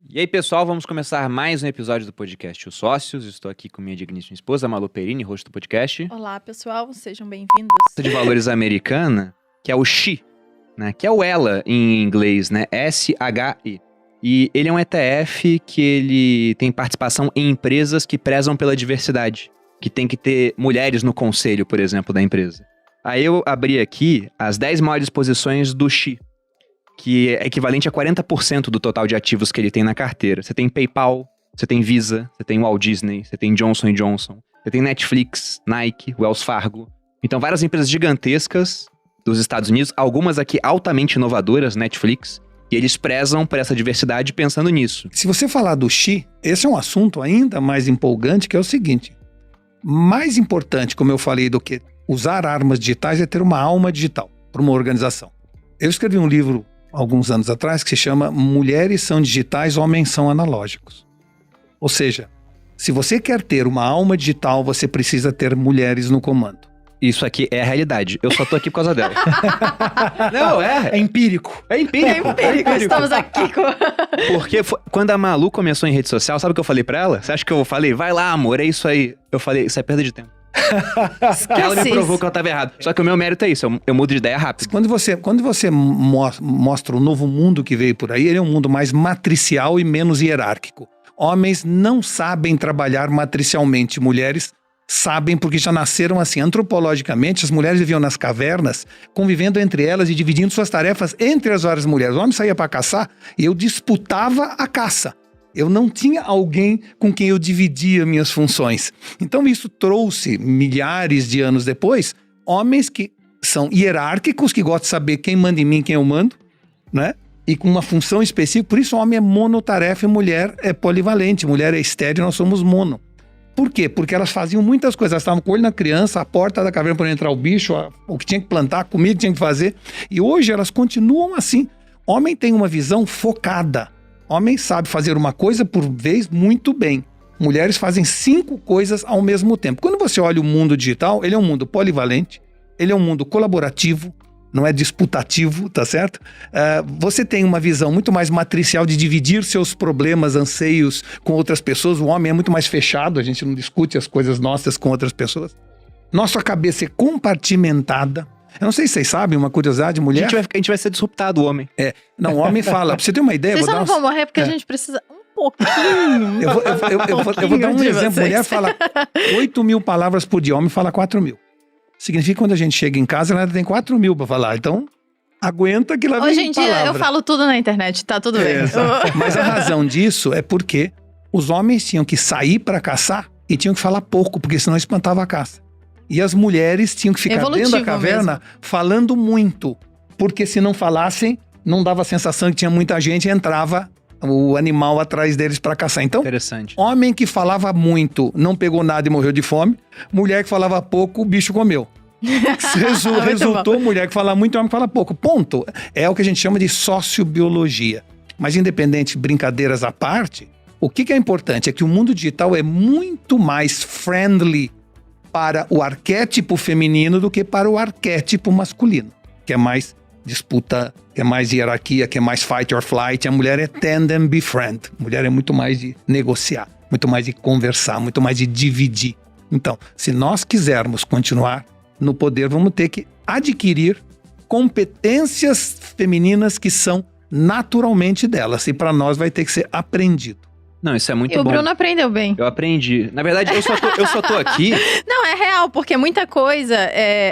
E aí, pessoal, vamos começar mais um episódio do podcast Os Sócios. Estou aqui com minha digníssima esposa, Malu Perini, host do podcast. Olá, pessoal, sejam bem-vindos. De valores americana, que é o SHI, né? Que é o ELA em inglês, né? S-H-I. E ele é um ETF que ele tem participação em empresas que prezam pela diversidade, que tem que ter mulheres no conselho, por exemplo, da empresa. Aí eu abri aqui as 10 maiores posições do SHI, que é equivalente a 40% do total de ativos que ele tem na carteira. Você tem PayPal, você tem Visa, você tem Walt Disney, você tem Johnson & Johnson, você tem Netflix, Nike, Wells Fargo. Então, várias empresas gigantescas dos Estados Unidos, algumas aqui altamente inovadoras, Netflix, e eles prezam por essa diversidade pensando nisso. Se você falar do SHI, esse é um assunto ainda mais empolgante, que é o seguinte. Mais importante, como eu falei, do que usar armas digitais é ter uma alma digital para uma organização. Eu escrevi um livro alguns anos atrás, que se chama Mulheres são digitais, homens são analógicos. Ou seja, se você quer ter uma alma digital, você precisa ter mulheres no comando. Isso aqui é a realidade. Eu só tô aqui por causa dela. Não, É empírico. É empírico. Estamos aqui com... Porque quando a Malu começou em rede social, sabe o que eu falei pra ela? Você acha que eu falei, vai lá, amor, é isso aí. Eu falei, isso é perda de tempo. Ela me provou que eu tava errado. Só que o meu mérito é isso, eu mudo de ideia rápido. Quando você mostra o novo mundo que veio por aí, ele é um mundo mais matricial e menos hierárquico. Homens não sabem trabalhar matricialmente, mulheres sabem porque já nasceram assim. Antropologicamente, as mulheres viviam nas cavernas, convivendo entre elas e dividindo suas tarefas entre as várias mulheres. O homem saía para caçar e eu disputava a caça. Eu não tinha alguém com quem eu dividia minhas funções. Então isso trouxe, milhares de anos depois, homens que são hierárquicos, que gostam de saber quem manda em mim, quem eu mando, né? E com uma função específica. Por isso o homem é monotarefa e mulher é polivalente. Mulher é estéril, nós somos mono. Por quê? Porque elas faziam muitas coisas. Elas estavam com o olho na criança, a porta da caverna para entrar o bicho, o que tinha que plantar, a comida que tinha que fazer. E hoje elas continuam assim. Homem tem uma visão focada. Homem sabe fazer uma coisa por vez muito bem. Mulheres fazem 5 coisas ao mesmo tempo. Quando você olha o mundo digital, ele é um mundo polivalente, ele é um mundo colaborativo, não é disputativo, tá certo? Você tem uma visão muito mais matricial de dividir seus problemas, anseios com outras pessoas. O homem é muito mais fechado, a gente não discute as coisas nossas com outras pessoas. Nossa cabeça é compartimentada. Eu não sei se vocês sabem, uma curiosidade, mulher... A gente vai ser disruptado, o homem. Não, o homem fala... Pra você ter uma ideia... Vocês só não vão morrer porque a gente precisa um pouquinho. Eu vou dar um exemplo. Mulher fala 8 mil palavras por dia, homem fala 4 mil. Significa que quando a gente chega em casa, ela tem 4 mil pra falar. Então, aguenta que lá vem Hoje em dia eu falo tudo na internet, tá tudo bem. Mas a razão disso é porque os homens tinham que sair pra caçar e tinham que falar pouco, porque senão espantava a caça. E as mulheres tinham que ficar dentro da caverna mesmo, falando muito. Porque se não falassem, não dava a sensação que tinha muita gente e entrava o animal atrás deles para caçar. Então, interessante. Homem que falava muito não pegou nada e morreu de fome. Mulher que falava pouco, o bicho comeu. Resultou mulher que fala muito e homem que fala pouco. Ponto. É o que a gente chama de sociobiologia. Mas independente, brincadeiras à parte, o que é importante é que o mundo digital é muito mais friendly para o arquétipo feminino do que para o arquétipo masculino, que é mais disputa, que é mais hierarquia, que é mais fight or flight. A mulher é tandem befriend. A mulher é muito mais de negociar, muito mais de conversar, muito mais de dividir. Então, se nós quisermos continuar no poder, vamos ter que adquirir competências femininas que são naturalmente delas. E para nós vai ter que ser aprendido. Não, isso é muito bom. E o Bruno aprendeu bem. Eu aprendi. Na verdade, eu só tô aqui... Não, é real, porque muita coisa...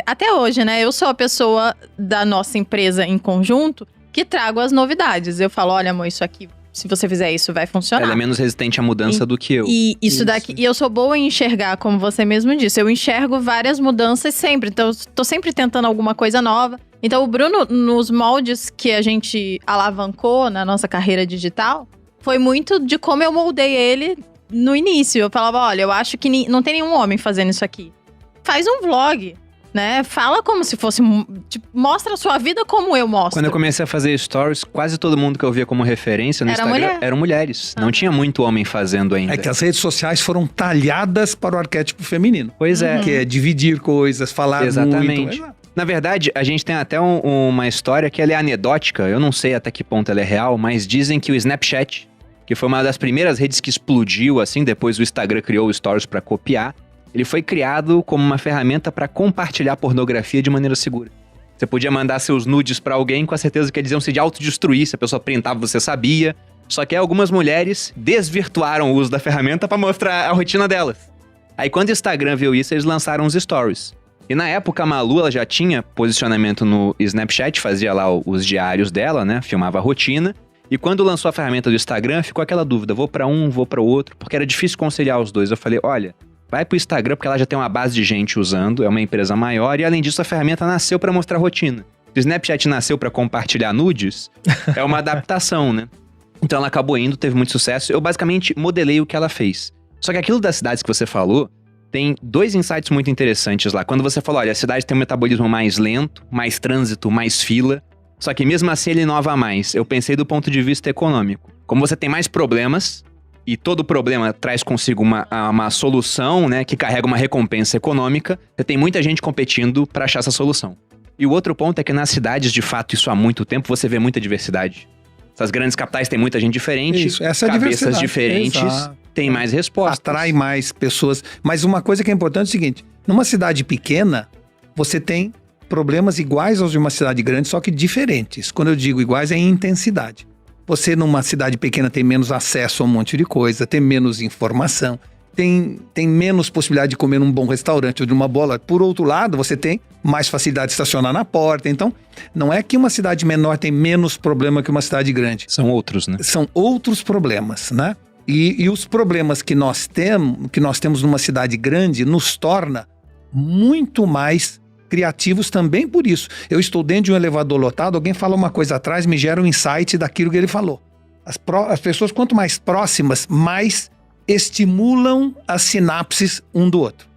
até hoje, né? Eu sou a pessoa da nossa empresa em conjunto que trago as novidades. Eu falo, olha, amor, isso aqui, se você fizer isso, vai funcionar. Ela é menos resistente à mudança do que eu. E isso daqui... E eu sou boa em enxergar, como você mesmo disse. Eu enxergo várias mudanças sempre. Então, eu tô sempre tentando alguma coisa nova. Então, o Bruno, nos moldes que a gente alavancou na nossa carreira digital... Foi muito de como eu moldei ele no início. Eu falava, olha, eu acho que não tem nenhum homem fazendo isso aqui. Faz um vlog, né? Fala como se fosse... Tipo, mostra a sua vida como eu mostro. Quando eu comecei a fazer stories, quase todo mundo que eu via como referência no Instagram eram mulheres. Não tinha muito homem fazendo ainda. É que as redes sociais foram talhadas para o arquétipo feminino. Pois é. Que é dividir coisas, falar exatamente. Muito. Na verdade, a gente tem até uma história que ela é anedótica. Eu não sei até que ponto ela é real, mas dizem que o Snapchat que foi uma das primeiras redes que explodiu, assim, depois o Instagram criou o Stories para copiar. Ele foi criado como uma ferramenta para compartilhar pornografia de maneira segura. Você podia mandar seus nudes para alguém com a certeza que eles iam se autodestruir, se a pessoa printava, você sabia. Só que aí algumas mulheres desvirtuaram o uso da ferramenta para mostrar a rotina delas. Aí quando o Instagram viu isso, eles lançaram os Stories. E na época a Malu, ela já tinha posicionamento no Snapchat, fazia lá os diários dela, né? Filmava a rotina. E quando lançou a ferramenta do Instagram, ficou aquela dúvida, vou para um, vou para o outro, porque era difícil conciliar os dois. Eu falei, olha, vai pro Instagram porque ela já tem uma base de gente usando, é uma empresa maior e além disso a ferramenta nasceu para mostrar rotina. O Snapchat nasceu para compartilhar nudes, é uma adaptação, né? Então ela acabou indo, teve muito sucesso. Eu basicamente modelei o que ela fez. Só que aquilo das cidades que você falou, tem 2 insights muito interessantes lá. Quando você falou, olha, a cidade tem um metabolismo mais lento, mais trânsito, mais fila. Só que mesmo assim ele inova mais. Eu pensei do ponto de vista econômico. Como você tem mais problemas, e todo problema traz consigo uma solução, né, que carrega uma recompensa econômica, você tem muita gente competindo para achar essa solução. E o outro ponto é que nas cidades, de fato, isso há muito tempo, você vê muita diversidade. Essas grandes capitais têm muita gente diferente, Isso, essa é a cabeças diversidade. diferentes, Exato. tem mais respostas. Atrai mais pessoas. Mas uma coisa que é importante é o seguinte, numa cidade pequena, você tem problemas iguais aos de uma cidade grande, só que diferentes. Quando eu digo iguais, é em intensidade. Você numa cidade pequena tem menos acesso a um monte de coisa, tem menos informação, tem menos possibilidade de comer num bom restaurante ou de uma bola. Por outro lado, você tem mais facilidade de estacionar na porta. Então, não é que uma cidade menor tem menos problema que uma cidade grande. São outros, né? São outros problemas, né? E os problemas que nós temos numa cidade grande nos torna muito mais criativos também por isso. Eu estou dentro de um elevador lotado, alguém fala uma coisa atrás, me gera um insight daquilo que ele falou. As pessoas, quanto mais próximas, mais estimulam as sinapses um do outro.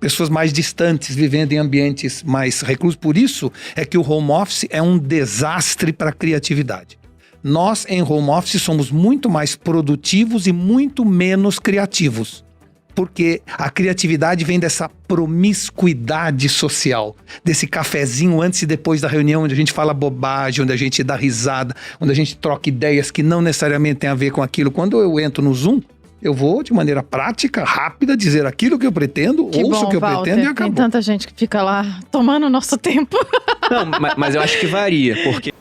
Pessoas mais distantes, vivendo em ambientes mais reclusos. Por isso é que o home office é um desastre para a criatividade. Nós, em home office, somos muito mais produtivos e muito menos criativos. Porque a criatividade vem dessa promiscuidade social, desse cafezinho antes e depois da reunião, onde a gente fala bobagem, onde a gente dá risada, onde a gente troca ideias que não necessariamente têm a ver com aquilo. Quando eu entro no Zoom, eu vou de maneira prática, rápida, dizer aquilo que eu pretendo, ouço o que eu pretendo e acabou. Tem tanta gente que fica lá tomando o nosso tempo. Não, mas eu acho que varia, porque